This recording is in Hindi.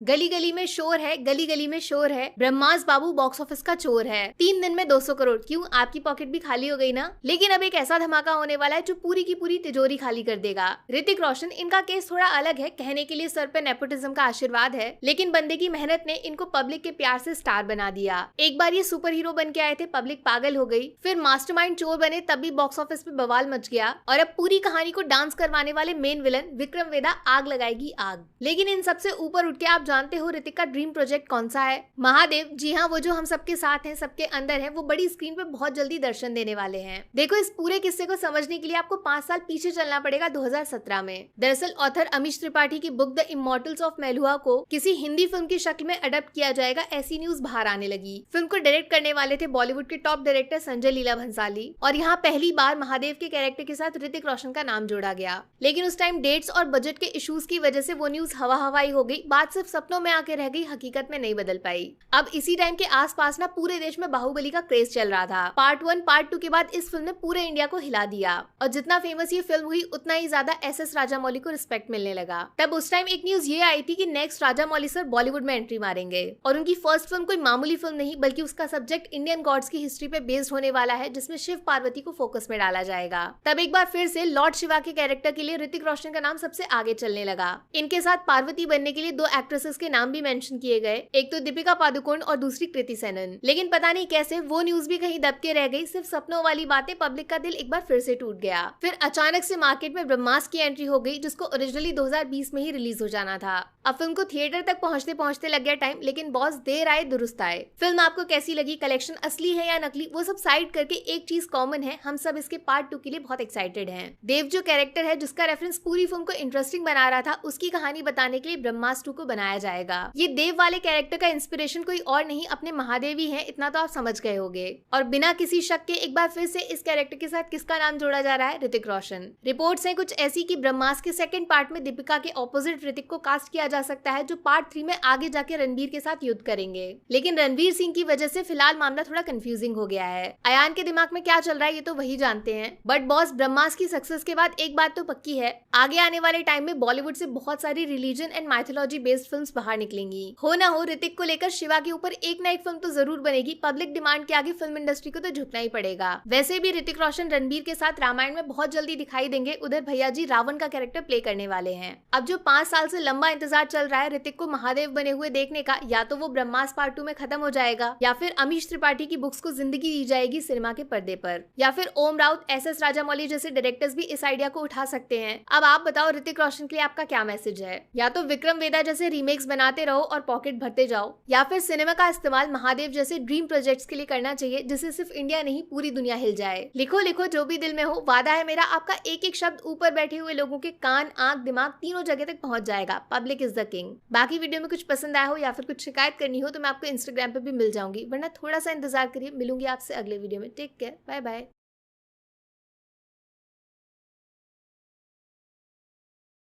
गली गली में शोर है, गली गली में शोर है, ब्रह्मास बाबू बॉक्स ऑफिस का चोर है। 3 दिन में 200 करोड़। क्यों, आपकी पॉकेट भी खाली हो गई ना? लेकिन अब एक ऐसा धमाका होने वाला है जो पूरी की पूरी तिजोरी खाली कर देगा। ऋतिक रोशन, इनका केस थोड़ा अलग है, कहने के लिए सर पे नेपोटिज्म का आशीर्वाद है, लेकिन बंदे की मेहनत ने इनको पब्लिक के प्यार से स्टार बना दिया। एक बार ये सुपर हीरो बन के आए थे, पब्लिक पागल हो गई, फिर मास्टरमाइंड चोर बने, तब भी बॉक्स ऑफिस पे बवाल मच गया, और अब पूरी कहानी को डांस करवाने वाले मेन विलन विक्रम वेदा आग लगाएगी आग। लेकिन इन सबसे ऊपर उठ के आप जानते हो ऋतिक का ड्रीम प्रोजेक्ट कौन सा है? महादेव। जी हाँ, वो जो हम सबके साथ हैं, सबके अंदर है, वो बड़ी स्क्रीन पे बहुत जल्दी दर्शन देने वाले हैं। देखो, इस पूरे किस्से को समझने के लिए आपको 5 साल पीछे चलना पड़ेगा, 2017 में। दरअसल ऑथर अमीश त्रिपाठी की book the immortals of Meluha को किसी हिंदी फिल्म की शक्ल में अडप्ट किया जाएगा, ऐसी न्यूज बाहर आने लगी। फिल्म को डायरेक्ट करने वाले थे बॉलीवुड के टॉप डायरेक्टर संजय लीला भंसाली, और यहाँ पहली बार महादेव के कैरेक्टर के साथ ऋतिक रोशन का नाम जोड़ा गया। लेकिन उस टाइम डेट्स और बजट के इश्यूज की वजह से वो न्यूज हवा हवाई हो गई, बात सिर्फ सपनों में आके रह गई, हकीकत में नहीं बदल पाई। अब इसी टाइम के आसपास ना पूरे देश में बाहुबली का क्रेज चल रहा था। पार्ट 1 पार्ट 2 के बाद इस फिल्म ने पूरे इंडिया को हिला दिया, और जितना फेमस ये फिल्म हुई उतना ही ज्यादा SS राजामौली को रिस्पेक्ट मिलने लगा। तब उस टाइम एक न्यूज ये आई थी कि नेक्स्ट राजामौली सर बॉलीवुड में एंट्री मारेंगे, और उनकी फर्स्ट फिल्म कोई मामूली फिल्म नहीं, बल्कि उसका सब्जेक्ट इंडियन गॉड्स की हिस्ट्री पे बेस्ड होने वाला है, जिसमें शिव पार्वती को फोकस में डाला जाएगा। तब एक बार फिर से लॉर्ड शिवा के कैरेक्टर के लिए ऋतिक रोशन का नाम सबसे आगे चलने लगा। इनके साथ पार्वती बनने के लिए 2 एक्ट्रेसेस के नाम भी मेंशन किए गए, एक तो दीपिका पादुकोण और दूसरी कृति सेनन। लेकिन पता नहीं कैसे वो न्यूज भी कहीं दब के रह गई, सिर्फ सपनों वाली बातें, पब्लिक का दिल एक बार फिर से टूट गया। फिर अचानक से मार्केट में ब्रह्मास्त्र की एंट्री हो गई, जिसको ओरिजिनली 2020 में ही रिलीज हो जाना था। अब फिल्म को थिएटर तक पहुंचते पहुंचते लग गया टाइम, लेकिन बॉस देर आए दुरुस्त आए। फिल्म आपको कैसी लगी, कलेक्शन असली है या नकली, वो सब साइड करके एक चीज कॉमन है, हम सब इसके पार्ट 2 के लिए बहुत एक्साइटेड हैं। देव जो कैरेक्टर है, जिसका रेफरेंस पूरी फिल्म को इंटरेस्टिंग बना रहा था, उसकी कहानी बताने के लिए ब्रह्मास्त्र 2 को बनाया जाएगा। ये देव वाले कैरेक्टर का इंस्पिरेशन कोई और नहीं, अपने महादेव ही है, इतना तो आप समझ गए होंगे। और बिना किसी शक के एक बार फिर से इस कैरेक्टर के साथ किसका नाम जोड़ा जा रहा है? ऋतिक रोशन। रिपोर्ट्स हैं कुछ ऐसी कि ब्रह्मास्त्र के सेकंड पार्ट में दीपिका के ऑपोजिट ऋतिक को कास्ट किया जा सकता है, जो पार्ट 3 में आगे जाके रणबीर के साथ युद्ध करेंगे। लेकिन रणवीर सिंह की वजह से फिलहाल मामला थोड़ा कंफ्यूजिंग हो गया है। अयान के दिमाग में क्या चल रहा है ये तो वही जानते हैं, बट बॉस ब्रह्मास्त्र की सक्सेस के बाद एक बात तो पक्की है, आगे आने वाले टाइम में बॉलीवुड से बहुत सारी religion and mythology based films बाहर निकलेंगी। हो ना हो, ऋतिक को लेकर शिवा के ऊपर एक ना एक फिल्म तो जरूर बनेगी। पब्लिक डिमांड के आगे फिल्म इंडस्ट्री को तो झुकना ही पड़ेगा। वैसे भी ऋतिक रोशन रणबीर के साथ रामायण में बहुत जल्दी दिखाई देंगे, उधर भैया जी रावण का कैरेक्टर प्ले करने वाले हैं। अब जो 5 साल से लंबा इंतजार चल रहा है ऋतिक को महादेव बने हुए देखने का, या तो वो ब्रह्मास्त्र पार्ट 2 में खत्म हो जाएगा, या फिर अमीश त्रिपाठी की बुक्स को जिंदगी दी जाएगी सिनेमा के पर्दे पर, या फिर ओम राउत, SS राजामौली जैसे डायरेक्टर्स भी इस आइडिया को उठा सकते हैं। अब आप बताओ, ऋतिक रोशन के लिए आपका क्या मैसेज है? या तो विक्रम वेदा जैसे रीमेक्स बनाते रहो और पॉकेट भरते जाओ, या फिर सिनेमा का इस्तेमाल महादेव जैसे ड्रीम प्रोजेक्ट्स के लिए करना चाहिए, जिससे सिर्फ इंडिया नहीं पूरी दुनिया हिल जाए। लिखो लिखो जो भी दिल में हो, वादा है मेरा आपका एक एक शब्द ऊपर बैठे हुए लोगों के कान, आंख, दिमाग तीनों जगह तक पहुंच जाएगा। Public is the king. बाकी वीडियो में कुछ पसंद आया हो या फिर कुछ शिकायत करनी हो तो मैं आपको इंस्टाग्राम पे भी मिल जाऊंगी, वरना थोड़ा सा इंतजार करिए, मिलूंगी आपसे अगले वीडियो में। Take care, bye bye.